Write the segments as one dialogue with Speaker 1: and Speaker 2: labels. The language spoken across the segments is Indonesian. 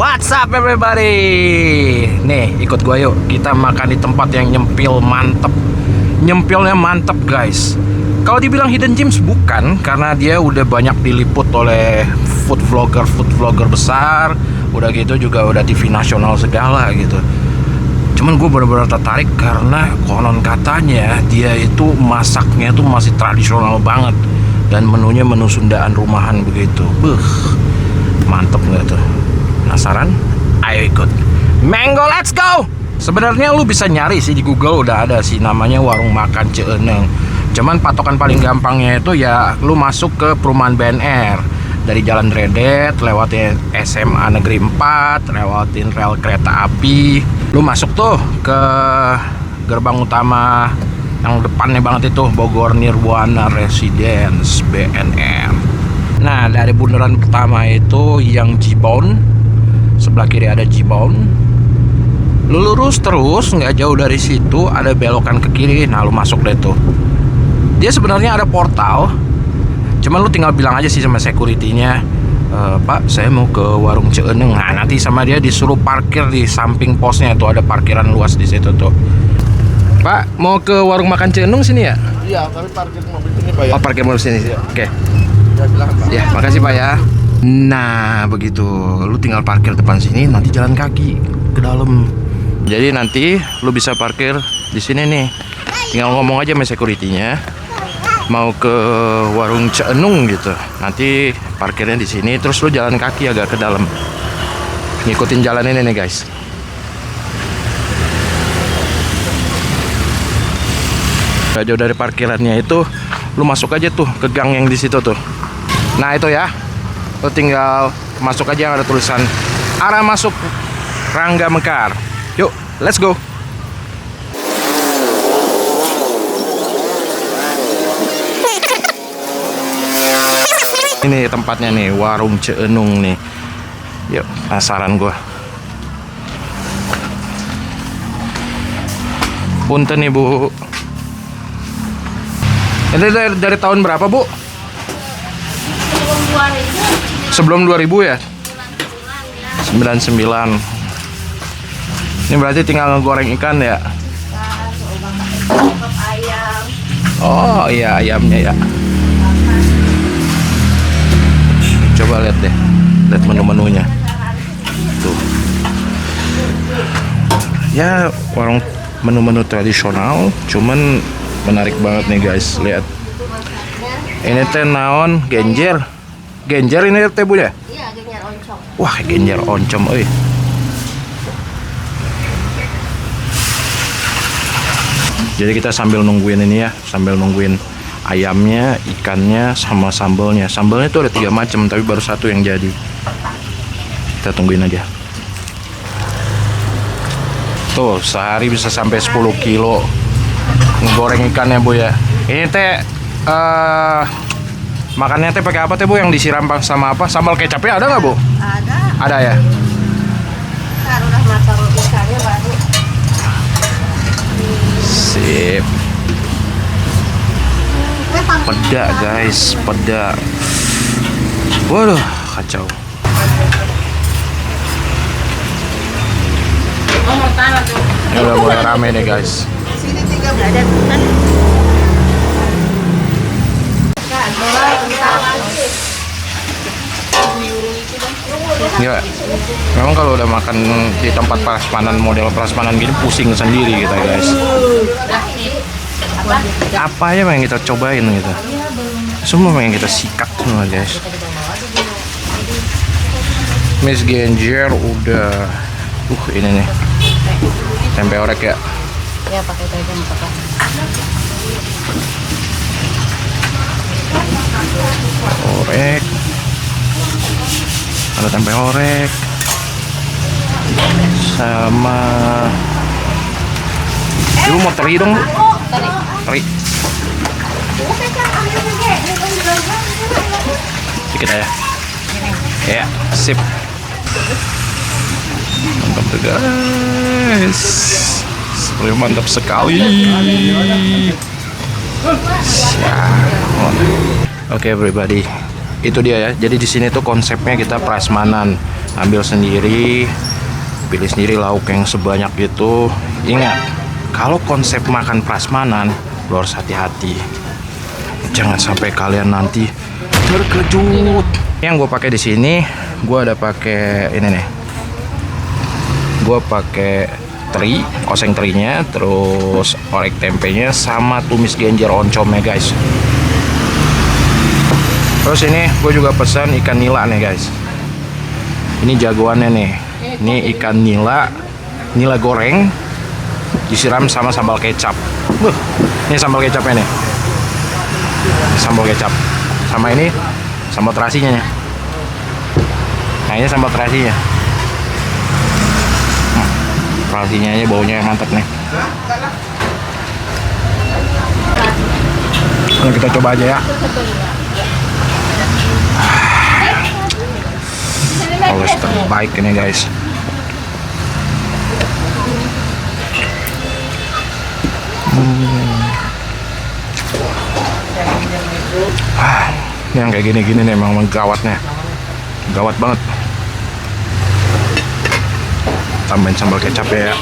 Speaker 1: What's up everybody? Nih ikut gua yuk, kita makan di tempat yang nyempil mantep. Nyempilnya mantep guys. Kalau dibilang hidden gems bukan, karena dia udah banyak diliput oleh food vlogger besar. Udah gitu juga udah TV nasional segala gitu. Cuman gue benar-benar tertarik karena konon katanya dia itu masaknya tuh masih tradisional banget. Dan menunya menu Sundaan rumahan begitu. Mantep nggak tuh? Penasaran? Ayo ikut. Mango, let's go! Sebenarnya lu bisa nyari sih di Google, udah ada sih namanya warung makan Ceeneng. Cuman patokan paling gampangnya itu ya lu masuk ke perumahan BNR. Dari Jalan Dredet, lewatin SMA Negeri 4, lewatin rel kereta api. Lu masuk tuh ke gerbang utama yang depannya banget itu, Bogor Nirwana Residence BNR. Nah, dari bundaran pertama itu yang Jibon, sebelah kiri ada Jibon. Lu lurus terus, nggak jauh dari situ ada belokan ke kiri. Nah, lu masuk deh tuh. Dia sebenarnya ada portal. Cuman lu tinggal bilang aja sih sama security-nya, Pak, saya mau ke warung Ceeneng. Nah, nanti sama dia disuruh parkir di samping posnya tuh, ada parkiran luas di situ tuh. Pak, mau ke warung makan Ceeneng sini ya?
Speaker 2: Iya, tapi parkir mobil sini, Pak ya.
Speaker 1: Oh, parkir mobil sini.
Speaker 2: Iya.
Speaker 1: Oke.
Speaker 2: Ya, silakan, Pak.
Speaker 1: Ya, makasih Pak ya. Nah, begitu. Lu tinggal parkir depan sini, nanti jalan kaki ke dalam. Jadi nanti lu bisa parkir di sini nih. Tinggal ngomong aja sama security-nya mau ke warung Ceeneng gitu. Nanti parkirnya di sini, terus lu jalan kaki agak ke dalam. Ngikutin jalan ini nih, guys. Gak jauh dari parkirannya itu, lu masuk aja tuh ke gang yang di situ tuh. Nah, itu ya. Lu tinggal masuk aja yang ada tulisan arah masuk Rangga Mekar. Yuk, let's go. Ini tempatnya nih, warung Ceeneng nih. Yuk, penasaran gua. Punten nih, Bu. Ini dari tahun berapa, Bu? Sebelum 2000 ya? 99. Ini berarti tinggal goreng ikan ya? Oh iya, ayamnya ya. Coba lihat deh, lihat menu-menunya. Tuh. Ya, warung menu-menu tradisional, cuman menarik banget nih guys, lihat. Ini teh naon, genjer. Genjer ini teh Bu ya?
Speaker 3: Iya, genjer oncom.
Speaker 1: Wah, genjer oncom euy. Jadi kita sambil nungguin ini ya, sambil nungguin ayamnya, ikannya, sama sambalnya. Sambalnya tuh ada 3 macam, tapi baru 1 yang jadi. Kita tungguin aja. Tuh, sehari bisa sampai 10 kilo ngegoreng ikannya Bu ya. Ini teh makannya teh pakai apa teh Bu, yang disiram sama apa? Sambal kecapnya ada nggak Bu?
Speaker 3: Ada.
Speaker 1: Ada ya.
Speaker 3: Ntar udah matang ikannya baru.
Speaker 1: Sip. Peda guys, peda. Waduh, kacau. Ini udah mulai rame nih guys.
Speaker 3: Sini 3 ada kan.
Speaker 1: Gila. Memang kalau udah makan di tempat prasmanan, model prasmanan gini pusing sendiri kita guys. Apa aja yang kita cobain gitu. Semua yang kita sikat semua guys. Miss Genjer udah. Ini nih. Tempe orek ya.
Speaker 3: Ya, pakai tempe pakai.
Speaker 1: Orek. Ada tempe orek. Sama lu mau teri dong Bu? Teri. Dikit aja. Ya, sip. Mantap tuh guys. Seperti mantap sekali. Oke everybody. Itu dia ya. Jadi di sini tuh konsepnya kita prasmanan. Ambil sendiri, pilih sendiri lauk yang sebanyak itu. Ingat, kalau konsep makan prasmanan, lo harus hati-hati. Jangan sampai kalian nanti terkejut. Yang gue pakai di sini, gue ada pakai ini nih. Gue pakai teri, oseng terinya, terus orek tempenya, sama tumis genjer oncomnya guys. Terus ini gue juga pesan ikan nila nih guys. Ini jagoannya nih. Ini ikan nila, nila goreng, disiram sama sambal kecap. Ini sambal kecapnya nih. Sambal kecap. Sama ini sambal terasinya nih. Nah ini sambal terasinya. Terasinya aja baunya mantap nih. Nah, kita coba aja ya. Always terbaik ini guys. Ini yang kayak gini-gini nih emang gawatnya. Gawat banget. Tambahin sambal kecap ya.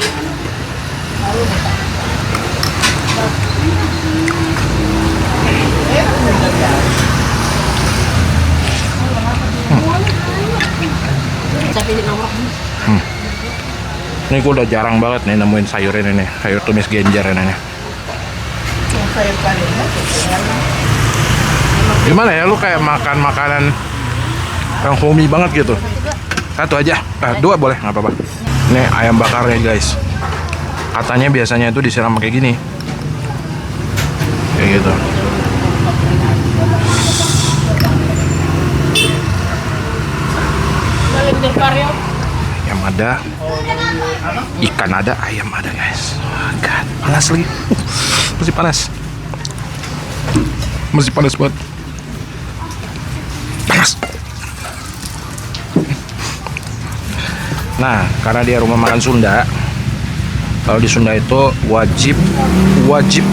Speaker 1: Ini gue udah jarang banget nih nemuin sayur ini nih, sayur tumis genjer ini nih. Gimana ya, lu kayak makan makanan yang homey banget gitu. Satu aja, dua boleh, nggak apa-apa. Ini ayam bakarnya guys. Katanya biasanya itu disiram kayak gini, kayak gitu. Ayam ada, ikan ada, ayam ada guys. God, panas lagi. Masih panas. Masih panas banget. Panas. Nah, karena dia rumah makan Sunda. Kalau di Sunda itu wajib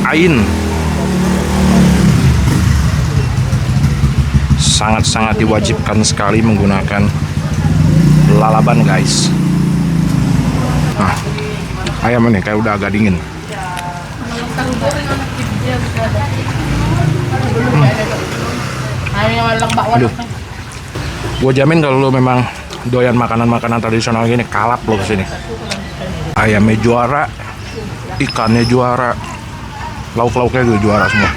Speaker 1: ain. Sangat-sangat diwajibkan sekali menggunakan lalaban guys. Nah, ayam ini kayak udah agak dingin. Aduh, gue jamin kalau lo memang doyan makanan-makanan tradisional gini, kalap lo kesini. Ayamnya juara, ikannya juara, lauk-lauknya juga juara semua.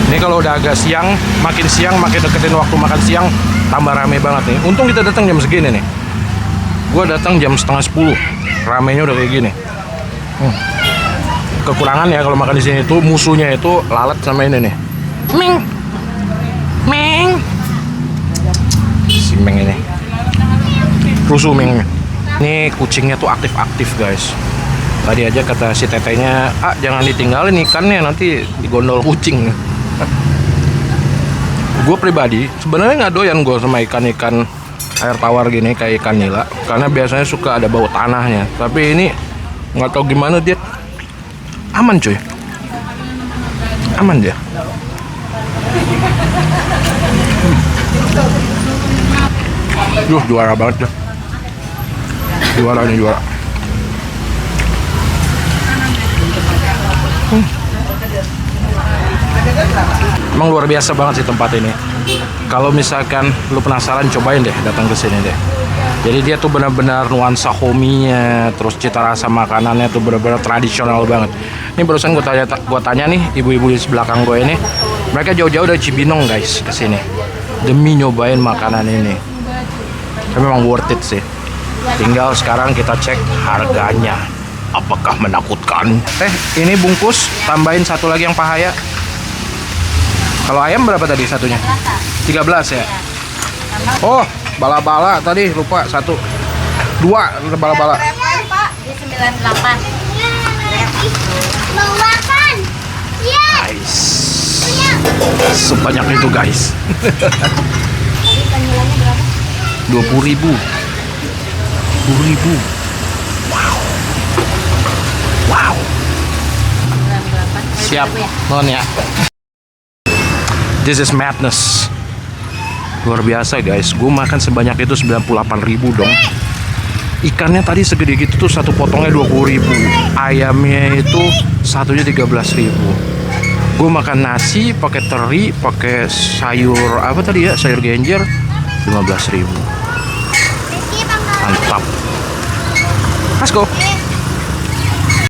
Speaker 1: Ini kalau udah agak siang, makin deketin waktu makan siang, tambah rame banget nih. Untung kita datang jam segini nih. Gue datang jam 9:30, ramenya udah kayak gini. Kekurangan ya kalau makan di sini itu musuhnya itu lalat sama ini nih. Meng. Si Meng ini. Rusuh Meng. Nih kucingnya tuh aktif-aktif guys. Tadi aja kata si tetenya, jangan ditinggalin ikannya, nanti digondol kucing. Gue pribadi sebenarnya nggak doyan gue sama ikan-ikan air tawar gini kayak ikan nila, karena biasanya suka ada bau tanahnya. Tapi ini nggak tahu gimana dia aman cuy, aman dia. Juara banget ya, juara. Emang luar biasa banget sih tempat ini. Kalau misalkan lu penasaran, cobain deh datang ke sini deh. Jadi dia tuh benar-benar nuansa hominya, terus cita rasa makanannya tuh benar-benar tradisional banget. Ini barusan gue tanya nih ibu-ibu di belakang gue ini, mereka jauh-jauh dari Cibinong guys ke sini demi nyobain makanan ini. Tapi memang worth it sih. Tinggal sekarang kita cek harganya, apakah menakutkan. Ini bungkus, tambahin satu lagi yang paha ya. Kalau ayam berapa tadi satunya? 13 ya? Oh, bala-bala tadi lupa satu. 2 bala-bala.
Speaker 3: Pak, di 98.
Speaker 4: Mau makan? Iya.
Speaker 1: Nice. Sebanyak itu guys. 20.000. 20.000. Wow. Siap, non ya. This is madness. Luar biasa guys, gue makan sebanyak itu 98.000 dong. Ikannya tadi segede gitu tuh, satu potongnya 20.000. Ayamnya itu satunya 13.000. Gue makan nasi pakai teri, pakai sayur apa tadi ya, sayur genjer, 15.000. Mantap. Let's go.